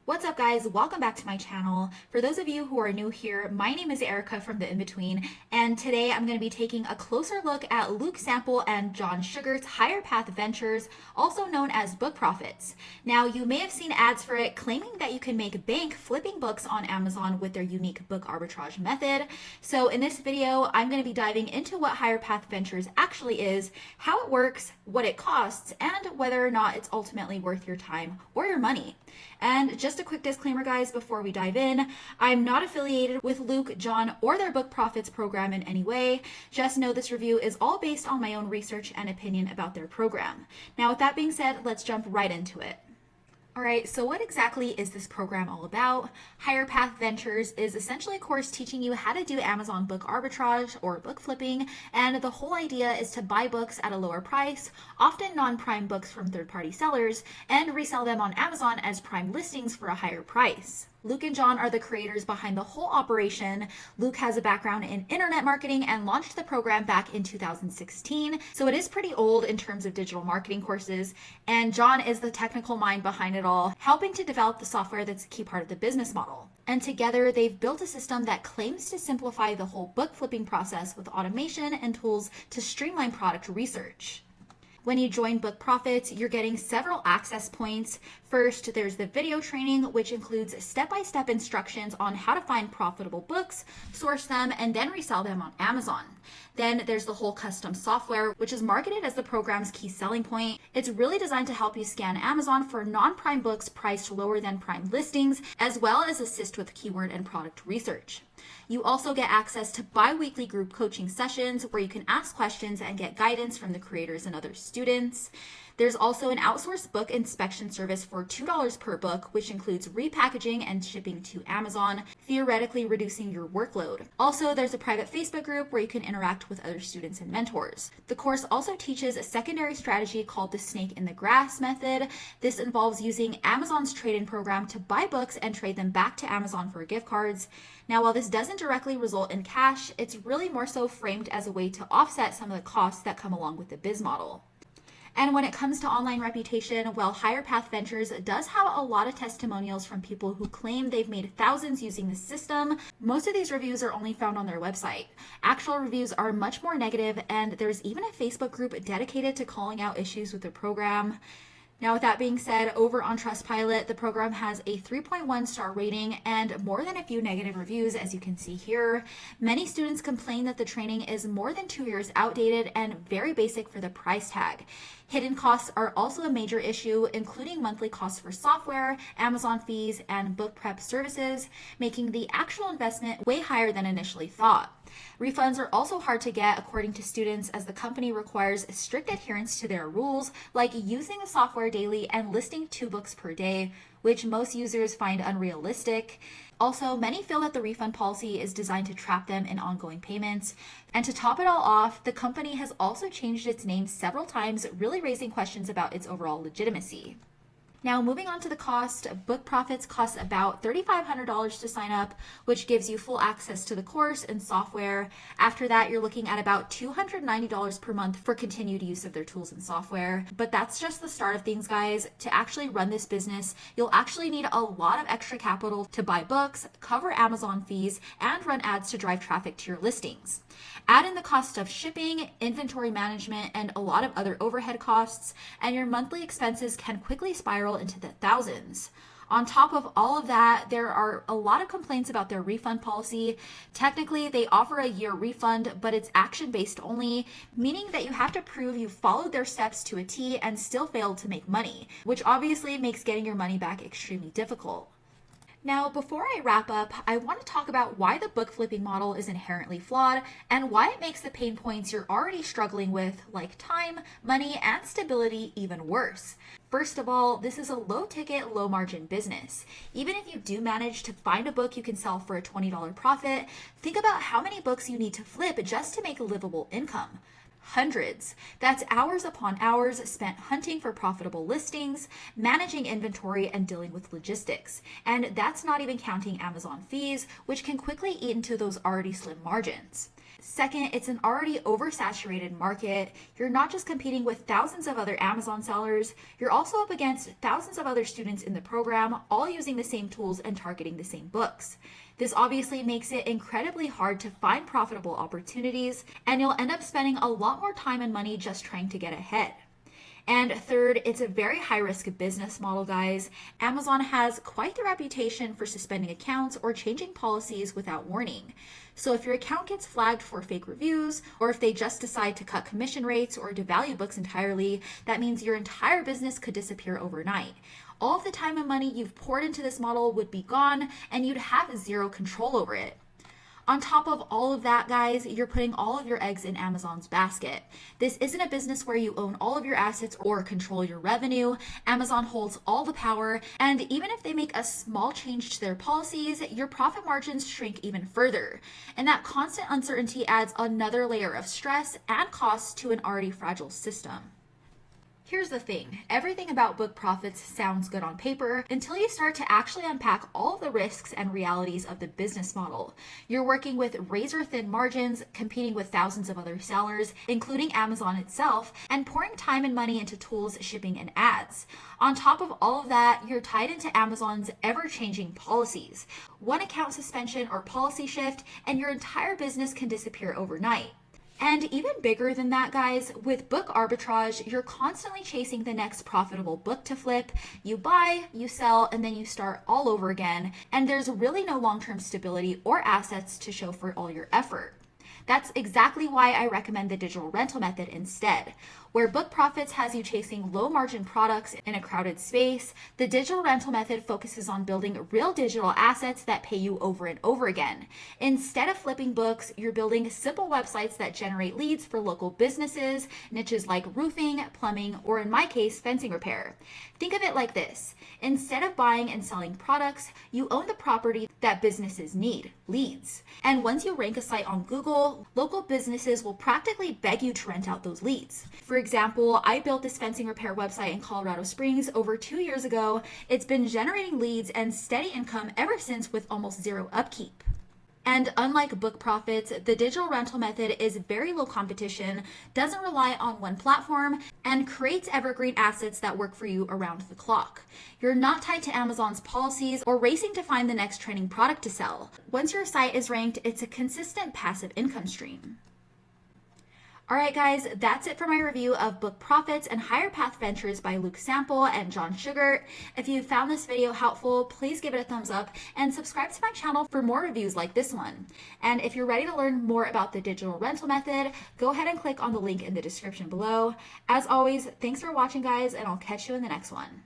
What's up, guys? Welcome back to my channel. For those of you who are new here, my name is Erica from The In-Between, and today I'm going to be taking a closer look at Luke Sample and John Sugart's Higher Path Ventures, also known as Book Profits. Now, you may have seen ads for it claiming that you can make bank flipping books on Amazon with their unique book arbitrage method. So in this video, I'm going to be diving into what Higher Path Ventures actually is, how it works, what it costs, and whether or not it's ultimately worth your time or your money. And just a quick disclaimer, guys, before we dive in, I'm not affiliated with Luke, John, or their Book Profits program in any way. Just know this review is all based on my own research and opinion about their program. Now, with that being said, let's jump right into it. All right, so what exactly is this program all about? Higher Path Ventures is essentially a course teaching you how to do Amazon book arbitrage or book flipping, and the whole idea is to buy books at a lower price, often non-prime books from third-party sellers, and resell them on Amazon as prime listings for a higher price. Luke and John are the creators behind the whole operation. Luke has a background in internet marketing and launched the program back in 2016, so it is pretty old in terms of digital marketing courses, and John is the technical mind behind it all, helping to develop the software that's a key part of the business model. And together, they've built a system that claims to simplify the whole book flipping process with automation and tools to streamline product research. When you join Book Profits, you're getting several access points. First, there's the video training, which includes step-by-step instructions on how to find profitable books, source them, and then resell them on Amazon. Then there's the whole custom software, which is marketed as the program's key selling point. It's really designed to help you scan Amazon for non-prime books priced lower than prime listings, as well as assist with keyword and product research. You also get access to bi-weekly group coaching sessions where you can ask questions and get guidance from the creators and other students. There's also an outsourced book inspection service for $2 per book, which includes repackaging and shipping to Amazon, theoretically reducing your workload. Also, there's a private Facebook group where you can interact with other students and mentors. The course also teaches a secondary strategy called the snake in the grass method. This involves using Amazon's trade-in program to buy books and trade them back to Amazon for gift cards. Now, while this doesn't directly result in cash, it's really more so framed as a way to offset some of the costs that come along with the biz model. And when it comes to online reputation, well, Higher Path Ventures does have a lot of testimonials from people who claim they've made thousands using the system. Most of these reviews are only found on their website. Actual reviews are much more negative, and there's even a Facebook group dedicated to calling out issues with the program. Now, with that being said, over on Trustpilot, the program has a 3.1 star rating and more than a few negative reviews, as you can see here. Many students complain that the training is more than 2 years outdated and very basic for the price tag. Hidden costs are also a major issue, including monthly costs for software, Amazon fees, and book prep services, making the actual investment way higher than initially thought. Refunds are also hard to get, according to students, as the company requires strict adherence to their rules, like using the software daily and listing 2 books per day, which most users find unrealistic. Also, many feel that the refund policy is designed to trap them in ongoing payments. And to top it all off, the company has also changed its name several times, really raising questions about its overall legitimacy. Now, moving on to the cost, Book Profits costs about $3,500 to sign up, which gives you full access to the course and software. After that, you're looking at about $290 per month for continued use of their tools and software. But that's just the start of things, guys. To actually run this business, you'll actually need a lot of extra capital to buy books, cover Amazon fees, and run ads to drive traffic to your listings. Add in the cost of shipping, inventory management, and a lot of other overhead costs, and your monthly expenses can quickly spiral into the thousands. On top of all of that, there are a lot of complaints about their refund policy. Technically, they offer a year refund, but it's action-based only, meaning that you have to prove you followed their steps to a T and still failed to make money, which obviously makes getting your money back extremely difficult. Now, before I wrap up, I want to talk about why the book flipping model is inherently flawed and why it makes the pain points you're already struggling with, like time, money, and stability, even worse. First of all, this is a low-ticket, low-margin business. Even if you do manage to find a book you can sell for a $20 profit, think about how many books you need to flip just to make a livable income. Hundreds. That's hours upon hours spent hunting for profitable listings, managing inventory, and dealing with logistics. And that's not even counting Amazon fees, which can quickly eat into those already slim margins. Second, it's an already oversaturated market. You're not just competing with thousands of other Amazon sellers, you're also up against thousands of other students in the program, all using the same tools and targeting the same books. This obviously makes it incredibly hard to find profitable opportunities, and you'll end up spending a lot more time and money just trying to get ahead. And third, it's a very high risk business model, guys. Amazon has quite the reputation for suspending accounts or changing policies without warning. So if your account gets flagged for fake reviews, or if they just decide to cut commission rates or devalue books entirely, that means your entire business could disappear overnight. All of the time and money you've poured into this model would be gone, and you'd have zero control over it. On top of all of that, guys, you're putting all of your eggs in Amazon's basket. This isn't a business where you own all of your assets or control your revenue. Amazon holds all the power, and even if they make a small change to their policies, your profit margins shrink even further. And that constant uncertainty adds another layer of stress and costs to an already fragile system. Here's the thing, everything about book profits sounds good on paper until you start to actually unpack all of the risks and realities of the business model. You're working with razor thin margins, competing with thousands of other sellers, including Amazon itself, and pouring time and money into tools, shipping, and ads. On top of all of that, you're tied into Amazon's ever-changing policies. One account suspension or policy shift, and your entire business can disappear overnight. And even bigger than that, guys, with book arbitrage, you're constantly chasing the next profitable book to flip. You buy, you sell, and then you start all over again. And there's really no long-term stability or assets to show for all your effort. That's exactly why I recommend the digital rental method instead. Where book profits has you chasing low margin products in a crowded space, the digital rental method focuses on building real digital assets that pay you over and over again. Instead of flipping books, you're building simple websites that generate leads for local businesses, niches like roofing, plumbing, or in my case, fencing repair. Think of it like this. Instead of buying and selling products, you own the property that businesses need, leads. And once you rank a site on Google, local businesses will practically beg you to rent out those leads. For example, I built this fencing repair website in Colorado Springs over 2 years ago. It's been generating leads and steady income ever since with almost zero upkeep. And unlike book profits, the digital rental method is very low competition, doesn't rely on one platform, and creates evergreen assets that work for you around the clock. You're not tied to Amazon's policies or racing to find the next trending product to sell. Once your site is ranked, it's a consistent passive income stream. Alright guys, that's it for my review of Book Profits and Higher Path Ventures by Luke Sample and John Sugar. If you found this video helpful, please give it a thumbs up and subscribe to my channel for more reviews like this one. And if you're ready to learn more about the digital rental method, go ahead and click on the link in the description below. As always, thanks for watching guys, and I'll catch you in the next one.